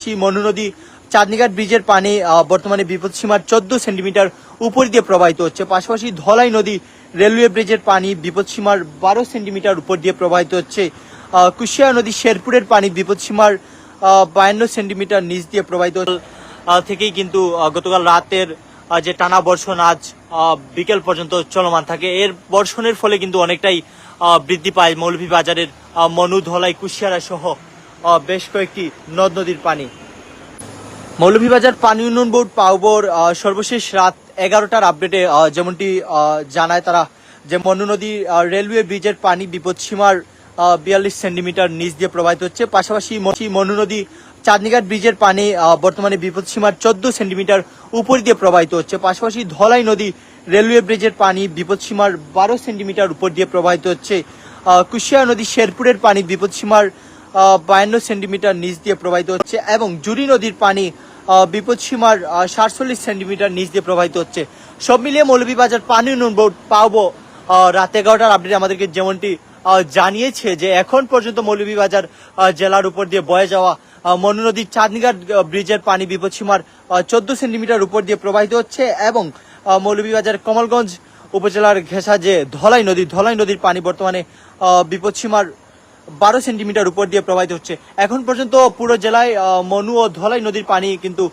মনু নদী চাঁদনীঘাট ব্রিজের পানি বর্তমানে বিপদসীমার 14 সেন্টিমিটার উপর দিয়ে প্রবাহিত হচ্ছে। পাশাপাশি ধলাই নদী রেলওয়ে ব্রিজের পানি বিপদসীমার 12 সেন্টিমিটার উপর দিয়ে প্রবাহিত হচ্ছে। কুশিয়া নদী শেরপুরের পানি বিপদসীমার 52 সেন্টিমিটার নিচ দিয়ে প্রবাহিত থেকেই কিন্তু গতকাল রাতের যে টানা বর্ষণ আজ বিকেল পর্যন্ত চলমান থাকে। এর বর্ষণের ফলে কিন্তু অনেকটাই বৃদ্ধি পায় মৌলভীবাজারের মনু, ধলাই, কুশিয়ারা সহ বেশ কয়েকটি নদ নদীর পানি। মৌলভীবাজার পানি উন্নয়ন বোর্ড পাউবোর সর্বশেষ রাত 11টার আপডেটে যেমনটি জানায় তারা যে মনু নদী রেলওয়ে ব্রিজের পানি বিপদসীমার 42 সেন্টিমিটার নিচ দিয়ে প্রবাহিত হচ্ছে। পাশাপাশি মনু নদী চাঁদনীঘাট ব্রিজের পানি বর্তমানে বিপদসীমার 14 সেন্টিমিটার উপর দিয়ে প্রবাহিত হচ্ছে। পাশাপাশি ধলাই নদী রেলওয়ে ব্রিজের পানি বিপদসীমার 12 সেন্টিমিটার উপর দিয়ে প্রবাহিত হচ্ছে। কুশিয়া নদী শেরপুরের পানি বিপদসীমার 52 সেন্টিমিটার নিচ দিয়ে প্রবাহিত হচ্ছে এবং জুরি নদীর পানি বিপদসীমার 47 সেন্টিমিটার নিচ দিয়ে প্রবাহিত হচ্ছে। সব মিলিয়ে মৌলভীবাজার পানি উন্নয়ন বোর্ড পাউবো রাত 11টার আপডেট আমাদেরকে যেমনটি জানিয়েছে যে এখন পর্যন্ত মৌলভীবাজার জেলার উপর দিয়ে বয়ে যাওয়া মনু নদীর চাঁদনীঘাট ব্রিজের পানি বিপদসীমার 14 সেন্টিমিটার উপর দিয়ে প্রবাহিত হচ্ছে এবং মৌলভীবাজার কমলগঞ্জ উপজেলার ঘেঁষা যে ধলাই নদীর পানি বর্তমানে বিপদসীমার 12 সেন্টিমিটার উপর দিয়ে প্রবাহিত হচ্ছে। এখন পর্যন্ত পুরো জেলায় মনু ও ধলাই নদীর পানি কিন্তু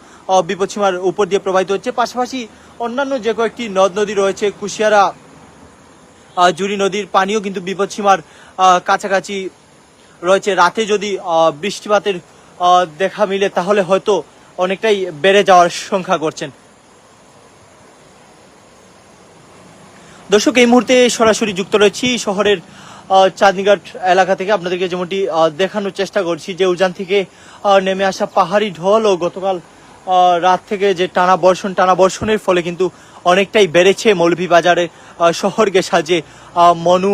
বিপদসীমার উপর দিয়ে প্রবাহিত হচ্ছে। পাশাপাশি অন্যান্য যে কয়েকটি নদ নদী রয়েছে, কুশিয়ারা, জুরি নদীর পানিও কিন্তু বিপদসীমার কাছাকাছি রয়েছে। রাতে যদি বৃষ্টিপাতের দেখা মিলে তাহলে হয়তো অনেকটাই বেড়ে যাওয়ার সংখ্যা করছেন। দর্শক, এই মুহূর্তে সরাসরি যুক্ত রয়েছি শহরের চাঁদনীঘাট এলাকা থেকে। আপনাদেরকে যেমনটি দেখানোর চেষ্টা করছি যে উজান থেকে নেমে আসা পাহাড়ি ঢল ও গতকাল রাত থেকে যে টানা বর্ষণের ফলে কিন্তু অনেকটাই বেড়েছে মৌলভীবাজারের শহর ঘেঁষা যে মনু,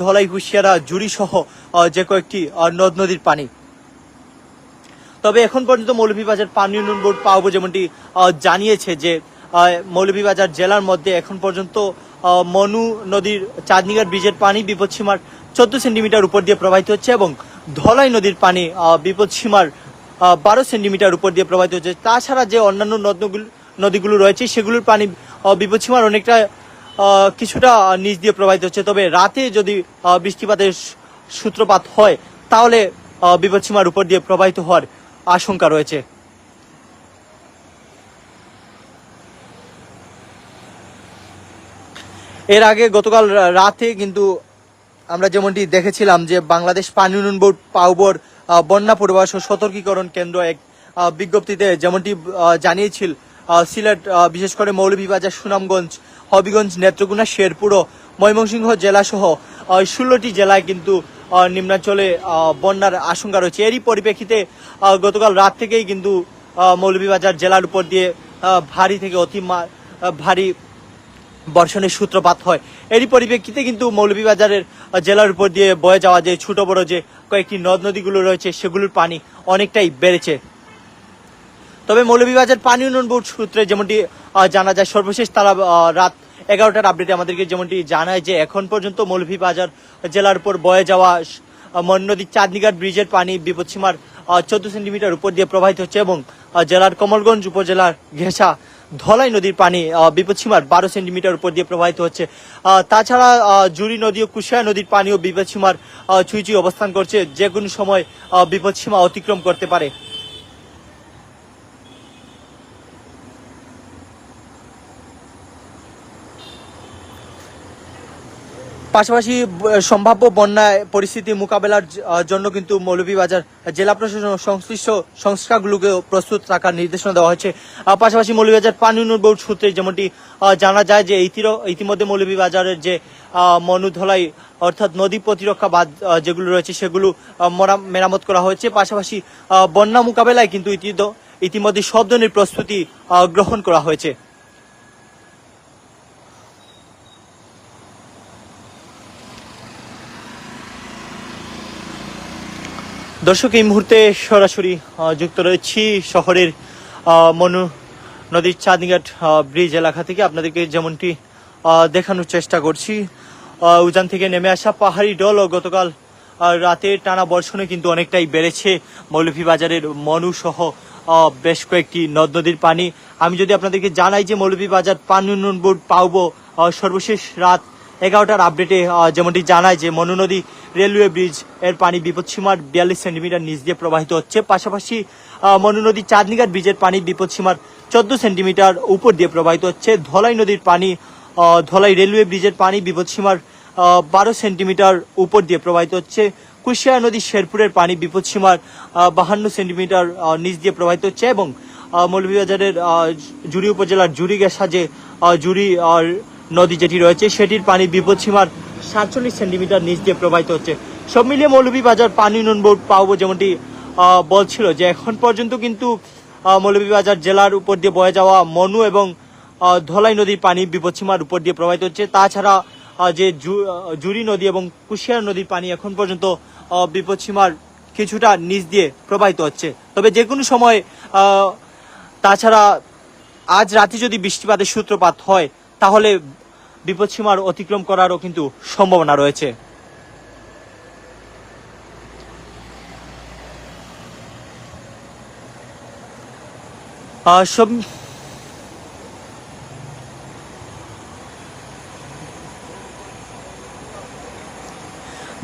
ধলাই, কুশিয়ারা, জুরি সহ যে কয়েকটি নদ নদীর পানি। তবে এখন পর্যন্ত মৌলভীবাজার পানি উন্নয়ন বোর্ড পাউবো যেমনটি জানিয়েছে যে মৌলভীবাজার জেলার মধ্যে এখন পর্যন্ত মনু নদীর চাঁদনীঘাট ব্রিজের পানি বিপদসীমার 14 সেন্টিমিটার উপর দিয়ে প্রবাহিত হচ্ছে এবং ধলাই নদীর পানি বিপদসীমার 12 সেন্টিমিটার উপর দিয়ে প্রবাহিত হচ্ছে। তাছাড়া যে অন্যান্য নদীগুলো রয়েছে সেগুলোর পানি বিপদসীমার অনেকটা কিছুটা নিচ দিয়ে প্রবাহিত হচ্ছে। তবে রাতে যদি বৃষ্টিপাতের সূত্রপাত হয় তাহলে বিপদসীমার উপর দিয়ে প্রবাহিত হওয়ার আশঙ্কা রয়েছে। এর আগে গতকাল রাতে কিন্তু আমরা যেমনটি দেখেছিলাম যে বাংলাদেশ পানি উন্নয়ন বোর্ড পাউবোর বন্যা পূর্বাভাস ও সতর্কীকরণ কেন্দ্র এক বিজ্ঞপ্তিতে যেমনটি জানিয়েছিল সিলেট, বিশেষ করে মৌলভীবাজার, সুনামগঞ্জ, হবিগঞ্জ, নেত্রকোনা, শেরপুর ও ময়মনসিংহ জেলা সহ 16টি জেলায় কিন্তু নিম্নাঞ্চলে বন্যার আশঙ্কা রয়েছে। এরই পরিপ্রেক্ষিতে গতকাল রাত থেকেই কিন্তু মৌলভীবাজার জেলার উপর দিয়ে ভারী থেকে অতি ভারী বর্ষণের সূত্রপাত হয়। এরই পরিপ্রেক্ষিতে কিন্তু মৌলভীবাজারের জেলার উপর দিয়ে বয়ে যাওয়া যে ছোট বড় যে কয়েকটি নদ নদীগুলো রয়েছে সেগুলোর পানি অনেকটাই বেড়েছে। তবে মৌলভীবাজার পানি উন্নয়ন বোর্ড সূত্রে যেমনটি জানা যায়, সর্বশেষ তারা রাত 11টার আপডেটে আমাদেরকে যেমনটি জানায় যে এখন পর্যন্ত মৌলভীবাজার জেলার উপর বয়ে যাওয়া মনু নদীর চাঁদনীঘাট ব্রিজের পানি বিপদসীমার 14 সেন্টিমিটার উপর দিয়ে প্রবাহিত হচ্ছে এবং জেলার কমলগঞ্জ উপজেলার ঘেঁষা ধলাই নদীর পানি বিপদসীমার 12 সেন্টিমিটার উপর দিয়ে প্রবাহিত হচ্ছে। তাছাড়া জুরি নদী ও কুশিয়া নদীর পানিও বিপদসীমার ছুঁই অবস্থান করছে, যে কোনো সময় বিপদসীমা অতিক্রম করতে পারে। পাশাপাশি সম্ভাব্য বন্যা পরিস্থিতি মোকাবেলার জন্য কিন্তু মৌলভীবাজার জেলা প্রশাসন ও সংশ্লিষ্ট সংস্থাগুলোকে প্রস্তুত রাখার নির্দেশনা দেওয়া হয়েছে। পাশাপাশি মৌলভীবাজার পানি উন্নয়ন বোর্ড সূত্রে যেমনটি জানা যায় যে ইতিমধ্যে মৌলভীবাজারের যে মনু, ধলাই অর্থাৎ নদী প্রতিরক্ষা বাঁধ যেগুলো রয়েছে সেগুলো মেরামত করা হয়েছে। পাশাপাশি বন্যা মোকাবেলায় কিন্তু ইতিমধ্যে সব ধরনের প্রস্তুতি গ্রহণ করা হয়েছে। দর্শক, এই মুহূর্তে সরাসরি যুক্ত রয়েছি শহরের মনু নদীর চাঁদনীঘাট ব্রিজ এলাকা থেকে। আপনাদেরকে যেমনটি দেখানোর চেষ্টা করছি উজান থেকে নেমে আসা পাহাড়ি ঢল ও গতকাল রাতের টানা বর্ষণে কিন্তু অনেকটাই বেড়েছে মৌলভীবাজারের মনু সহ বেশ কয়েকটি নদ নদীর পানি। আমি যদি আপনাদেরকে জানাই যে মৌলভীবাজার পানি উন্নয়ন বোর্ড পাউবো সর্বশেষ রাত 11টার আপডেটে যেমনটি জানায় যে মনু নদী রেলওয়ে ব্রিজ এর পানি বিপদসীমার 42 সেন্টিমিটার নিচ দিয়ে প্রবাহিত হচ্ছে। পাশাপাশি মনু নদী চাঁদনীঘাট ব্রিজের পানি বিপদসীমার 14 সেন্টিমিটার উপর দিয়ে প্রবাহিত হচ্ছে। ধলাই নদীর পানি ধলাই রেলওয়ে ব্রিজের পানি বিপদসীমার 12 সেন্টিমিটার উপর দিয়ে প্রবাহিত হচ্ছে। কুশিয়ারা নদী শেরপুরের পানি বিপদসীমার 52 সেন্টিমিটার নিচ দিয়ে প্রবাহিত হচ্ছে এবং মৌলভীবাজারের জুড়ি উপজেলার জুড়ি গেসা যে জুড়ি নদী যেটি রয়েছে সেটির পানি বিপদসীমার 47 সেন্টিমিটার নিচ দিয়ে প্রবাহিত হচ্ছে। সব মিলিয়ে মৌলভীবাজার পানি উন্নয়ন বোর্ড পাবো যেমনটি বলছিল যে এখন পর্যন্ত কিন্তু মৌলভীবাজার জেলার উপর দিয়ে বয়ে যাওয়া মনু এবং ধলাই নদীর পানি বিপদসীমার উপর দিয়ে প্রবাহিত হচ্ছে। তাছাড়া যে জুড়ি নদী এবং কুশিয়ারা নদীর পানি এখন পর্যন্ত বিপদসীমার কিছুটা নিচ দিয়ে প্রবাহিত হচ্ছে। তবে যে কোনো সময় তাছাড়া আজ রাতে যদি বৃষ্টিপাতের সূত্রপাত হয় তাহলে বিপদসীমার অতিক্রম করারও কিন্তু সম্ভাবনা রয়েছে। সব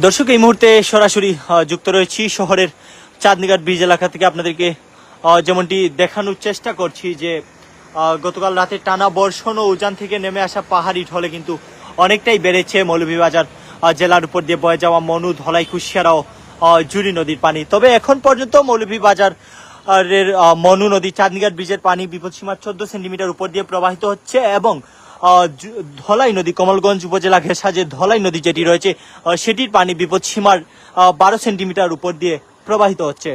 দর্শক এই মুহূর্তে সরাসরি যুক্ত রয়েছি শহরের চাঁদনীঘাট ব্রিজ এলাকা থেকে। আপনাদেরকে যেমনটি দেখানোর চেষ্টা করছি যে গতকাল রাতে টানা বর্ষণ ও উজান থেকে নেমে আসা পাহাড়ি ঢলে কিন্তু অনেকটাই বেড়েছে মৌলভীবাজার জেলার উপর দিয়ে বয়ে যাওয়া মনু ধলাই কুশিয়ারা ও জুড়ি নদীর পানি। তবে এখন পর্যন্ত মৌলভীবাজার মনু নদী চাঁদনীঘাট ব্রিজের পানি বিপদসীমার 14 সেন্টিমিটার উপর দিয়ে প্রবাহিত হচ্ছে এবং ধলাই নদী কমলগঞ্জ উপজেলা ঘেঁষা যে ধলাই নদী যেটি রয়েছে সেটির পানি বিপদসীমার 12 সেন্টিমিটার উপর দিয়ে প্রবাহিত হচ্ছে।